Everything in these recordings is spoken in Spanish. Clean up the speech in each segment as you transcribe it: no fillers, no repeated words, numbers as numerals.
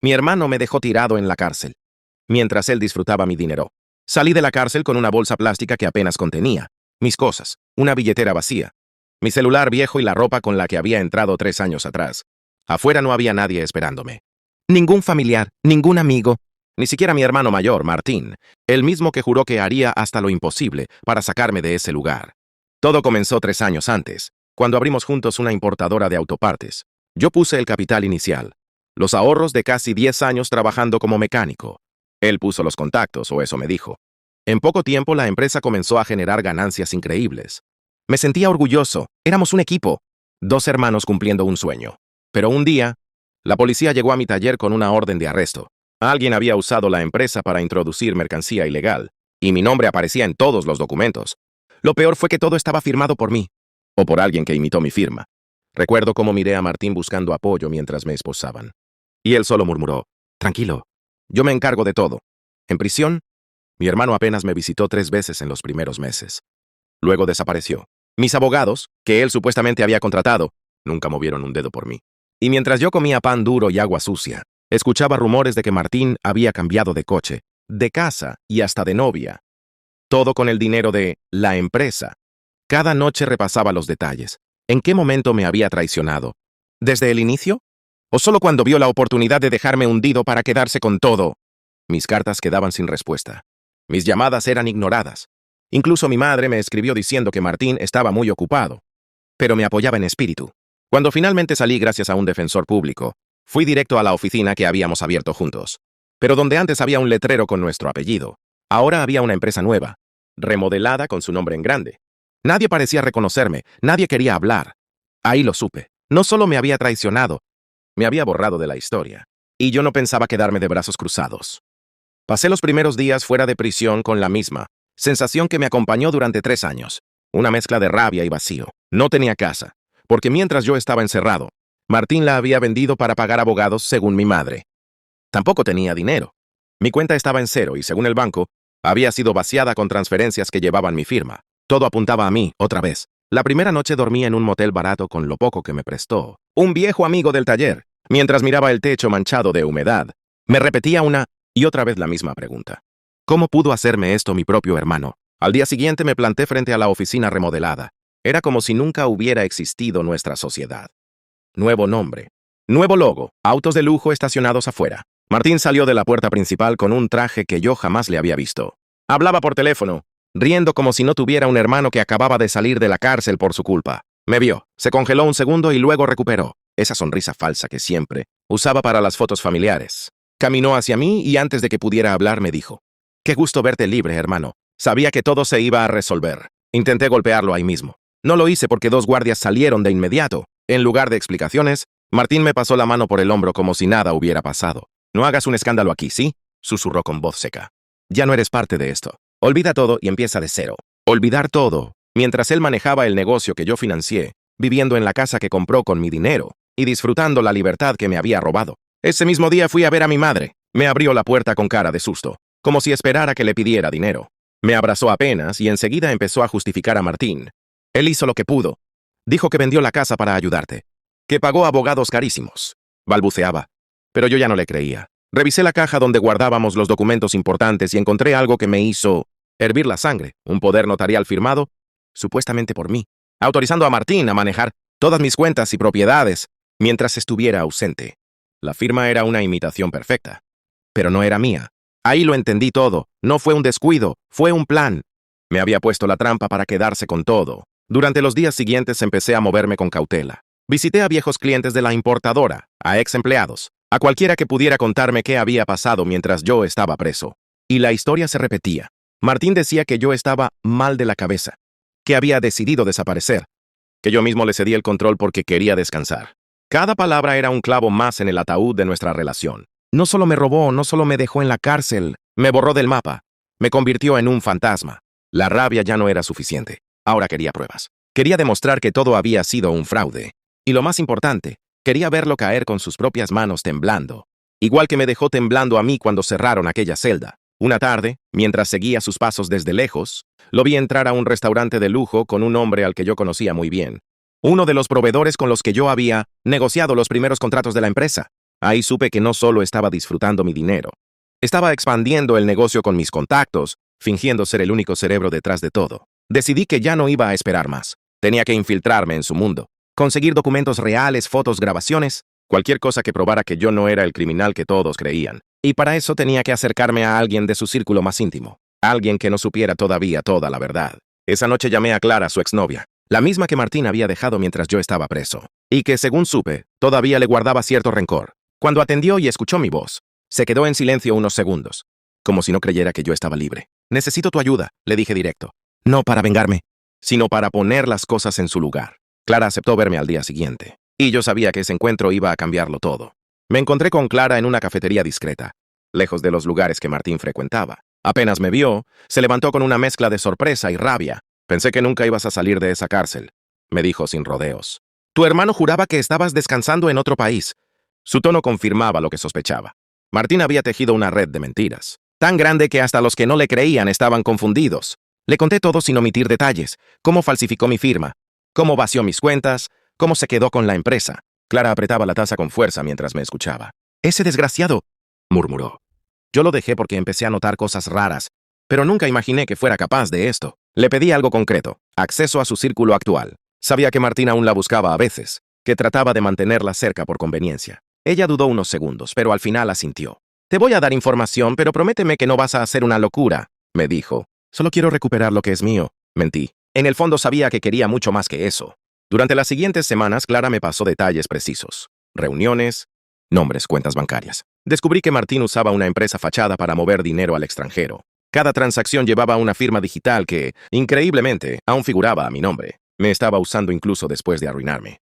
Mi hermano me dejó tirado en la cárcel, mientras él disfrutaba mi dinero. Salí de la cárcel con una bolsa plástica que apenas contenía mis cosas, una billetera vacía, mi celular viejo y la ropa con la que había entrado 3 años atrás. Afuera no había nadie esperándome. Ningún familiar, ningún amigo, ni siquiera mi hermano mayor, Martín, el mismo que juró que haría hasta lo imposible para sacarme de ese lugar. Todo comenzó 3 años antes, cuando abrimos juntos una importadora de autopartes. Yo puse el capital inicial, los ahorros de casi 10 años trabajando como mecánico. Él puso los contactos, o eso me dijo. En poco tiempo la empresa comenzó a generar ganancias increíbles. Me sentía orgulloso, éramos un equipo, 2 hermanos cumpliendo un sueño. Pero un día, la policía llegó a mi taller con una orden de arresto. Alguien había usado la empresa para introducir mercancía ilegal, y mi nombre aparecía en todos los documentos. Lo peor fue que todo estaba firmado por mí, o por alguien que imitó mi firma. Recuerdo cómo miré a Martín buscando apoyo mientras me esposaban. Y él solo murmuró, «Tranquilo, yo me encargo de todo». En prisión, mi hermano apenas me visitó 3 veces en los primeros meses. Luego desapareció. Mis abogados, que él supuestamente había contratado, nunca movieron un dedo por mí. Y mientras yo comía pan duro y agua sucia, escuchaba rumores de que Martín había cambiado de coche, de casa y hasta de novia. Todo con el dinero de la empresa. Cada noche repasaba los detalles. ¿En qué momento me había traicionado? ¿Desde el inicio? ¿O solo cuando vio la oportunidad de dejarme hundido para quedarse con todo? Mis cartas quedaban sin respuesta. Mis llamadas eran ignoradas. Incluso mi madre me escribió diciendo que Martín estaba muy ocupado, pero me apoyaba en espíritu. Cuando finalmente salí gracias a un defensor público, fui directo a la oficina que habíamos abierto juntos. Pero donde antes había un letrero con nuestro apellido, ahora había una empresa nueva, remodelada con su nombre en grande. Nadie parecía reconocerme, nadie quería hablar. Ahí lo supe. No solo me había traicionado, me había borrado de la historia. Y yo no pensaba quedarme de brazos cruzados. Pasé los primeros días fuera de prisión con la misma sensación que me acompañó durante 3 años. Una mezcla de rabia y vacío. No tenía casa, porque mientras yo estaba encerrado, Martín la había vendido para pagar abogados según mi madre. Tampoco tenía dinero. Mi cuenta estaba en cero y, según el banco, había sido vaciada con transferencias que llevaban mi firma. Todo apuntaba a mí, otra vez. La primera noche dormí en un motel barato con lo poco que me prestó un viejo amigo del taller. Mientras miraba el techo manchado de humedad, me repetía una y otra vez la misma pregunta. ¿Cómo pudo hacerme esto mi propio hermano? Al día siguiente me planté frente a la oficina remodelada. Era como si nunca hubiera existido nuestra sociedad. Nuevo nombre. Nuevo logo. Autos de lujo estacionados afuera. Martín salió de la puerta principal con un traje que yo jamás le había visto. Hablaba por teléfono, riendo como si no tuviera un hermano que acababa de salir de la cárcel por su culpa. Me vio, se congeló un segundo y luego recuperó esa sonrisa falsa que siempre usaba para las fotos familiares. Caminó hacia mí y antes de que pudiera hablar me dijo, «Qué gusto verte libre, hermano. Sabía que todo se iba a resolver». Intenté golpearlo ahí mismo. No lo hice porque 2 guardias salieron de inmediato. En lugar de explicaciones, Martín me pasó la mano por el hombro como si nada hubiera pasado. «No hagas un escándalo aquí, ¿sí?», susurró con voz seca. «Ya no eres parte de esto. Olvida todo y empieza de cero». Olvidar todo, mientras él manejaba el negocio que yo financié, viviendo en la casa que compró con mi dinero y disfrutando la libertad que me había robado. Ese mismo día fui a ver a mi madre. Me abrió la puerta con cara de susto, como si esperara que le pidiera dinero. Me abrazó apenas y enseguida empezó a justificar a Martín. Él hizo lo que pudo. Dijo que vendió la casa para ayudarte, que pagó abogados carísimos. Balbuceaba, pero yo ya no le creía. Revisé la caja donde guardábamos los documentos importantes y encontré algo que me hizo hervir la sangre, un poder notarial firmado, supuestamente por mí, autorizando a Martín a manejar todas mis cuentas y propiedades mientras estuviera ausente. La firma era una imitación perfecta, pero no era mía. Ahí lo entendí todo. No fue un descuido, fue un plan. Me había puesto la trampa para quedarse con todo. Durante los días siguientes empecé a moverme con cautela. Visité a viejos clientes de la importadora, a ex empleados, a cualquiera que pudiera contarme qué había pasado mientras yo estaba preso. Y la historia se repetía. Martín decía que yo estaba mal de la cabeza, que había decidido desaparecer, que yo mismo le cedí el control porque quería descansar. Cada palabra era un clavo más en el ataúd de nuestra relación. No solo me robó, no solo me dejó en la cárcel, me borró del mapa, me convirtió en un fantasma. La rabia ya no era suficiente. Ahora quería pruebas. Quería demostrar que todo había sido un fraude. Y lo más importante, quería verlo caer con sus propias manos temblando. Igual que me dejó temblando a mí cuando cerraron aquella celda. Una tarde, mientras seguía sus pasos desde lejos, lo vi entrar a un restaurante de lujo con un hombre al que yo conocía muy bien. Uno de los proveedores con los que yo había negociado los primeros contratos de la empresa. Ahí supe que no solo estaba disfrutando mi dinero, estaba expandiendo el negocio con mis contactos, fingiendo ser el único cerebro detrás de todo. Decidí que ya no iba a esperar más. Tenía que infiltrarme en su mundo, conseguir documentos reales, fotos, grabaciones, cualquier cosa que probara que yo no era el criminal que todos creían. Y para eso tenía que acercarme a alguien de su círculo más íntimo, alguien que no supiera todavía toda la verdad. Esa noche llamé a Clara, su exnovia, la misma que Martín había dejado mientras yo estaba preso, y que, según supe, todavía le guardaba cierto rencor. Cuando atendió y escuchó mi voz, se quedó en silencio unos segundos, como si no creyera que yo estaba libre. Necesito tu ayuda, le dije directo. No para vengarme, sino para poner las cosas en su lugar. Clara aceptó verme al día siguiente, y yo sabía que ese encuentro iba a cambiarlo todo. Me encontré con Clara en una cafetería discreta, lejos de los lugares que Martín frecuentaba. Apenas me vio, se levantó con una mezcla de sorpresa y rabia. Pensé que nunca ibas a salir de esa cárcel, me dijo sin rodeos. Tu hermano juraba que estabas descansando en otro país. Su tono confirmaba lo que sospechaba. Martín había tejido una red de mentiras, tan grande que hasta los que no le creían estaban confundidos. Le conté todo sin omitir detalles, cómo falsificó mi firma, cómo vació mis cuentas, cómo se quedó con la empresa. Clara apretaba la taza con fuerza mientras me escuchaba. Ese desgraciado, murmuró. Yo lo dejé porque empecé a notar cosas raras, pero nunca imaginé que fuera capaz de esto. Le pedí algo concreto, acceso a su círculo actual. Sabía que Martín aún la buscaba a veces, que trataba de mantenerla cerca por conveniencia. Ella dudó unos segundos, pero al final asintió. Te voy a dar información, pero prométeme que no vas a hacer una locura, me dijo. Solo quiero recuperar lo que es mío, mentí. En el fondo sabía que quería mucho más que eso. Durante las siguientes semanas, Clara me pasó detalles precisos. Reuniones, nombres, cuentas bancarias. Descubrí que Martín usaba una empresa fachada para mover dinero al extranjero. Cada transacción llevaba una firma digital que, increíblemente, aún figuraba a mi nombre. Me estaba usando incluso después de arruinarme.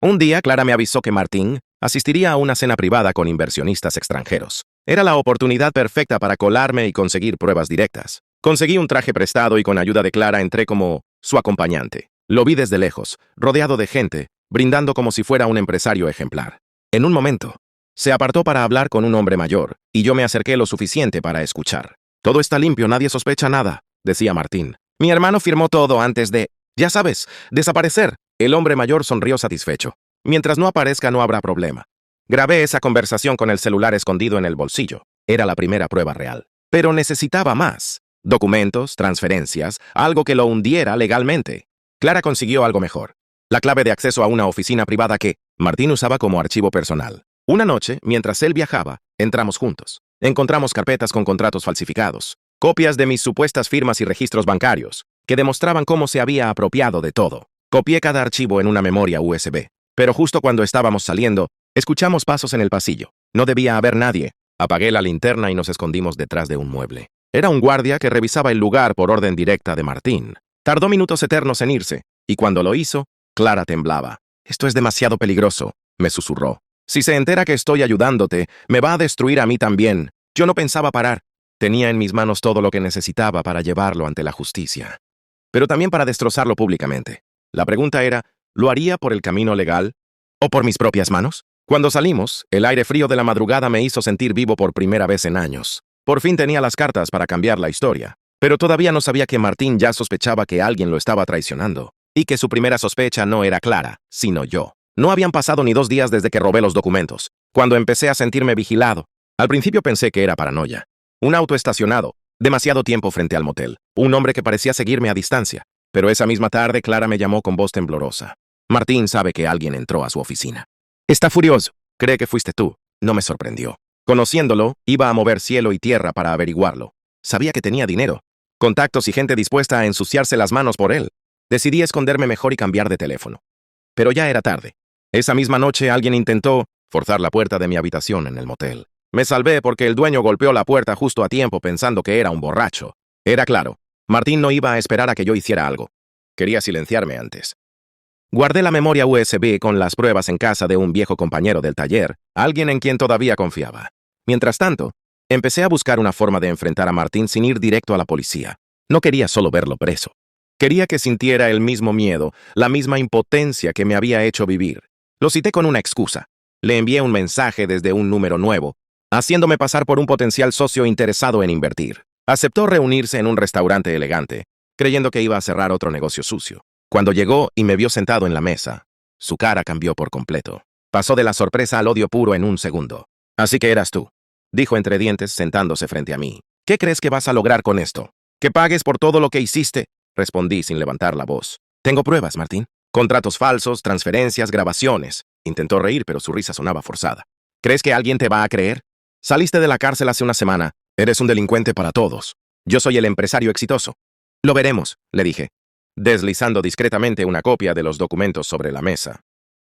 Un día, Clara me avisó que Martín asistiría a una cena privada con inversionistas extranjeros. Era la oportunidad perfecta para colarme y conseguir pruebas directas. Conseguí un traje prestado y con ayuda de Clara entré como su acompañante. Lo vi desde lejos, rodeado de gente, brindando como si fuera un empresario ejemplar. En un momento, se apartó para hablar con un hombre mayor, y yo me acerqué lo suficiente para escuchar. Todo está limpio, nadie sospecha nada, decía Martín. Mi hermano firmó todo antes de, ya sabes, desaparecer. El hombre mayor sonrió satisfecho. Mientras no aparezca no habrá problema. Grabé esa conversación con el celular escondido en el bolsillo. Era la primera prueba real. Pero necesitaba más. Documentos, transferencias, algo que lo hundiera legalmente. Clara consiguió algo mejor. La clave de acceso a una oficina privada que Martín usaba como archivo personal. Una noche, mientras él viajaba, entramos juntos. Encontramos carpetas con contratos falsificados, copias de mis supuestas firmas y registros bancarios, que demostraban cómo se había apropiado de todo. Copié cada archivo en una memoria USB. Pero justo cuando estábamos saliendo, escuchamos pasos en el pasillo. No debía haber nadie. Apagué la linterna y nos escondimos detrás de un mueble. Era un guardia que revisaba el lugar por orden directa de Martín. Tardó minutos eternos en irse, y cuando lo hizo, Clara temblaba. Esto es demasiado peligroso, me susurró. Si se entera que estoy ayudándote, me va a destruir a mí también. Yo no pensaba parar. Tenía en mis manos todo lo que necesitaba para llevarlo ante la justicia, pero también para destrozarlo públicamente. La pregunta era, ¿lo haría por el camino legal o por mis propias manos? Cuando salimos, el aire frío de la madrugada me hizo sentir vivo por primera vez en años. Por fin tenía las cartas para cambiar la historia, pero todavía no sabía que Martín ya sospechaba que alguien lo estaba traicionando, y que su primera sospecha no era Clara, sino yo. No habían pasado ni 2 días desde que robé los documentos, cuando empecé a sentirme vigilado. Al principio pensé que era paranoia. Un auto estacionado, demasiado tiempo frente al motel, un hombre que parecía seguirme a distancia. Pero esa misma tarde Clara me llamó con voz temblorosa. Martín sabe que alguien entró a su oficina. Está furioso. Cree que fuiste tú. No me sorprendió. Conociéndolo, iba a mover cielo y tierra para averiguarlo. Sabía que tenía dinero, contactos y gente dispuesta a ensuciarse las manos por él. Decidí esconderme mejor y cambiar de teléfono. Pero ya era tarde. Esa misma noche alguien intentó forzar la puerta de mi habitación en el motel. Me salvé porque el dueño golpeó la puerta justo a tiempo pensando que era un borracho. Era claro. Martín no iba a esperar a que yo hiciera algo. Quería silenciarme antes. Guardé la memoria USB con las pruebas en casa de un viejo compañero del taller, alguien en quien todavía confiaba. Mientras tanto, empecé a buscar una forma de enfrentar a Martín sin ir directo a la policía. No quería solo verlo preso. Quería que sintiera el mismo miedo, la misma impotencia que me había hecho vivir. Lo cité con una excusa. Le envié un mensaje desde un número nuevo, haciéndome pasar por un potencial socio interesado en invertir. Aceptó reunirse en un restaurante elegante, creyendo que iba a cerrar otro negocio sucio. Cuando llegó y me vio sentado en la mesa, su cara cambió por completo. Pasó de la sorpresa al odio puro en un segundo. Así que eras tú, dijo entre dientes sentándose frente a mí. ¿Qué crees que vas a lograr con esto? ¿Que pagues por todo lo que hiciste? Respondí sin levantar la voz. Tengo pruebas, Martín. Contratos falsos, transferencias, grabaciones. Intentó reír, pero su risa sonaba forzada. ¿Crees que alguien te va a creer? Saliste de la cárcel hace una semana. Eres un delincuente para todos. Yo soy el empresario exitoso. Lo veremos, le dije, deslizando discretamente una copia de los documentos sobre la mesa.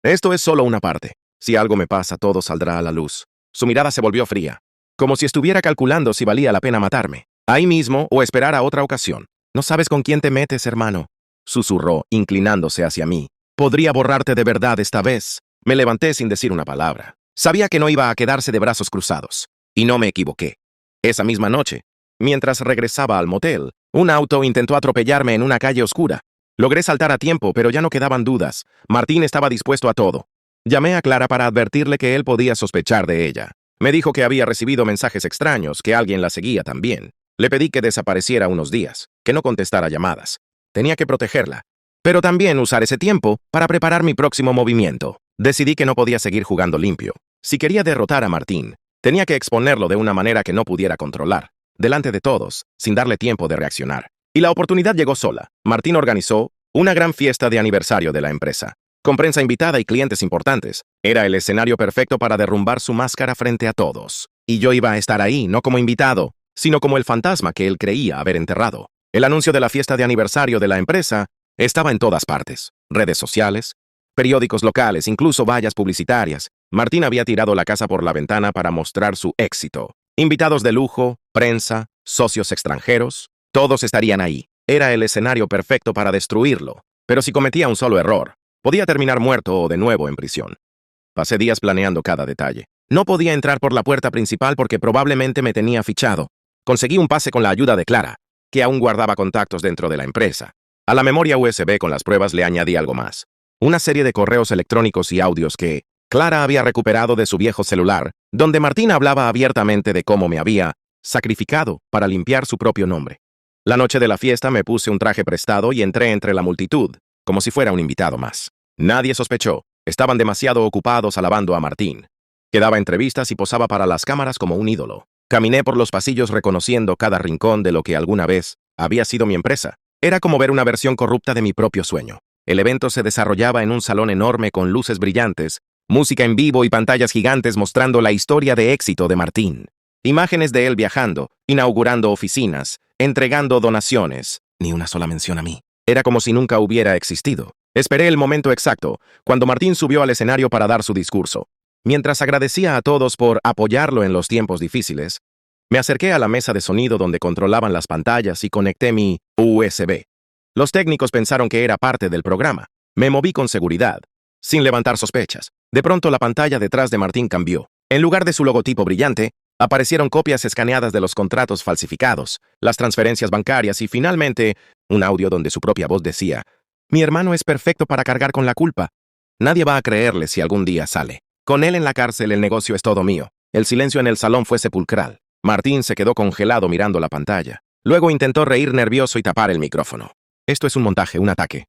Esto es solo una parte. Si algo me pasa, todo saldrá a la luz. Su mirada se volvió fría, como si estuviera calculando si valía la pena matarme, ahí mismo o esperar a otra ocasión. No sabes con quién te metes, hermano, susurró, inclinándose hacia mí. Podría borrarte de verdad esta vez. Me levanté sin decir una palabra. Sabía que no iba a quedarse de brazos cruzados. Y no me equivoqué. Esa misma noche, mientras regresaba al motel, un auto intentó atropellarme en una calle oscura. Logré saltar a tiempo, pero ya no quedaban dudas. Martín estaba dispuesto a todo. Llamé a Clara para advertirle que él podía sospechar de ella. Me dijo que había recibido mensajes extraños, que alguien la seguía también. Le pedí que desapareciera unos días, que no contestara llamadas. Tenía que protegerla, pero también usar ese tiempo para preparar mi próximo movimiento. Decidí que no podía seguir jugando limpio. Si quería derrotar a Martín, tenía que exponerlo de una manera que no pudiera controlar, delante de todos, sin darle tiempo de reaccionar. Y la oportunidad llegó sola. Martín organizó una gran fiesta de aniversario de la empresa, con prensa invitada y clientes importantes. Era el escenario perfecto para derrumbar su máscara frente a todos. Y yo iba a estar ahí, no como invitado, sino como el fantasma que él creía haber enterrado. El anuncio de la fiesta de aniversario de la empresa estaba en todas partes. Redes sociales, periódicos locales, incluso vallas publicitarias. Martín había tirado la casa por la ventana para mostrar su éxito. Invitados de lujo, prensa, socios extranjeros, todos estarían ahí. Era el escenario perfecto para destruirlo. Pero si cometía un solo error, podía terminar muerto o de nuevo en prisión. Pasé días planeando cada detalle. No podía entrar por la puerta principal porque probablemente me tenía fichado. Conseguí un pase con la ayuda de Clara, que aún guardaba contactos dentro de la empresa. A la memoria USB con las pruebas le añadí algo más. Una serie de correos electrónicos y audios que Clara había recuperado de su viejo celular, donde Martín hablaba abiertamente de cómo me había sacrificado para limpiar su propio nombre. La noche de la fiesta me puse un traje prestado y entré entre la multitud, como si fuera un invitado más. Nadie sospechó. Estaban demasiado ocupados alabando a Martín. Quedaba entrevistas y posaba para las cámaras como un ídolo. Caminé por los pasillos reconociendo cada rincón de lo que alguna vez había sido mi empresa. Era como ver una versión corrupta de mi propio sueño. El evento se desarrollaba en un salón enorme con luces brillantes, música en vivo y pantallas gigantes mostrando la historia de éxito de Martín. Imágenes de él viajando, inaugurando oficinas, entregando donaciones. Ni una sola mención a mí. Era como si nunca hubiera existido. Esperé el momento exacto, cuando Martín subió al escenario para dar su discurso. Mientras agradecía a todos por apoyarlo en los tiempos difíciles, me acerqué a la mesa de sonido donde controlaban las pantallas y conecté mi USB. Los técnicos pensaron que era parte del programa. Me moví con seguridad, sin levantar sospechas. De pronto la pantalla detrás de Martín cambió. En lugar de su logotipo brillante, aparecieron copias escaneadas de los contratos falsificados, las transferencias bancarias y finalmente un audio donde su propia voz decía: «Mi hermano es perfecto para cargar con la culpa. Nadie va a creerle si algún día sale. Con él en la cárcel el negocio es todo mío». El silencio en el salón fue sepulcral. Martín se quedó congelado mirando la pantalla. Luego intentó reír nervioso y tapar el micrófono. «Esto es un montaje, un ataque»,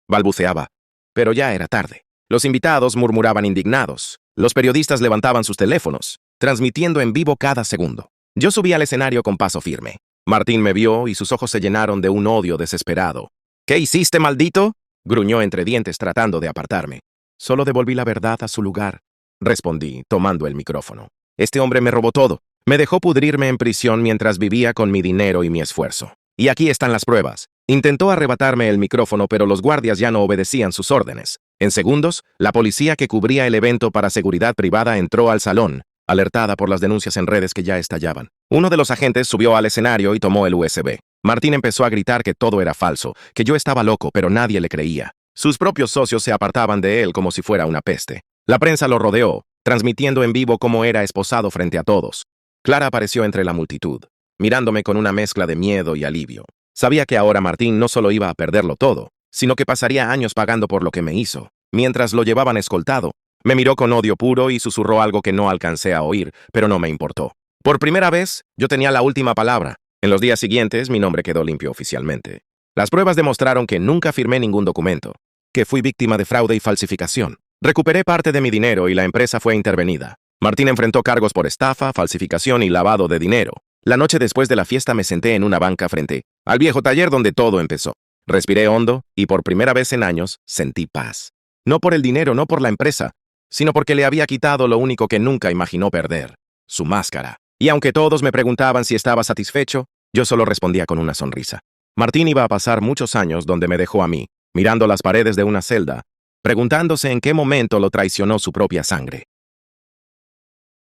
balbuceaba. Pero ya era tarde. Los invitados murmuraban indignados. Los periodistas levantaban sus teléfonos, transmitiendo en vivo cada segundo. Yo subí al escenario con paso firme. Martín me vio y sus ojos se llenaron de un odio desesperado. «¿Qué hiciste, maldito?», gruñó entre dientes tratando de apartarme. «Solo devolví la verdad a su lugar», respondí, tomando el micrófono. «Este hombre me robó todo. Me dejó pudrirme en prisión mientras vivía con mi dinero y mi esfuerzo. Y aquí están las pruebas». Intentó arrebatarme el micrófono, pero los guardias ya no obedecían sus órdenes. En segundos, la policía que cubría el evento para seguridad privada entró al salón, alertada por las denuncias en redes que ya estallaban. Uno de los agentes subió al escenario y tomó el USB. Martín empezó a gritar que todo era falso, que yo estaba loco, pero nadie le creía. Sus propios socios se apartaban de él como si fuera una peste. La prensa lo rodeó, transmitiendo en vivo cómo era esposado frente a todos. Clara apareció entre la multitud, mirándome con una mezcla de miedo y alivio. Sabía que ahora Martín no solo iba a perderlo todo, sino que pasaría años pagando por lo que me hizo. Mientras lo llevaban escoltado, me miró con odio puro y susurró algo que no alcancé a oír, pero no me importó. Por primera vez, yo tenía la última palabra. En los días siguientes, mi nombre quedó limpio oficialmente. Las pruebas demostraron que nunca firmé ningún documento, que fui víctima de fraude y falsificación. Recuperé parte de mi dinero y la empresa fue intervenida. Martín enfrentó cargos por estafa, falsificación y lavado de dinero. La noche después de la fiesta me senté en una banca frente al viejo taller donde todo empezó. Respiré hondo y por primera vez en años sentí paz. No por el dinero, no por la empresa, sino porque le había quitado lo único que nunca imaginó perder, su máscara. Y aunque todos me preguntaban si estaba satisfecho, yo solo respondía con una sonrisa. Martín iba a pasar muchos años donde me dejó a mí, mirando las paredes de una celda, preguntándose en qué momento lo traicionó su propia sangre.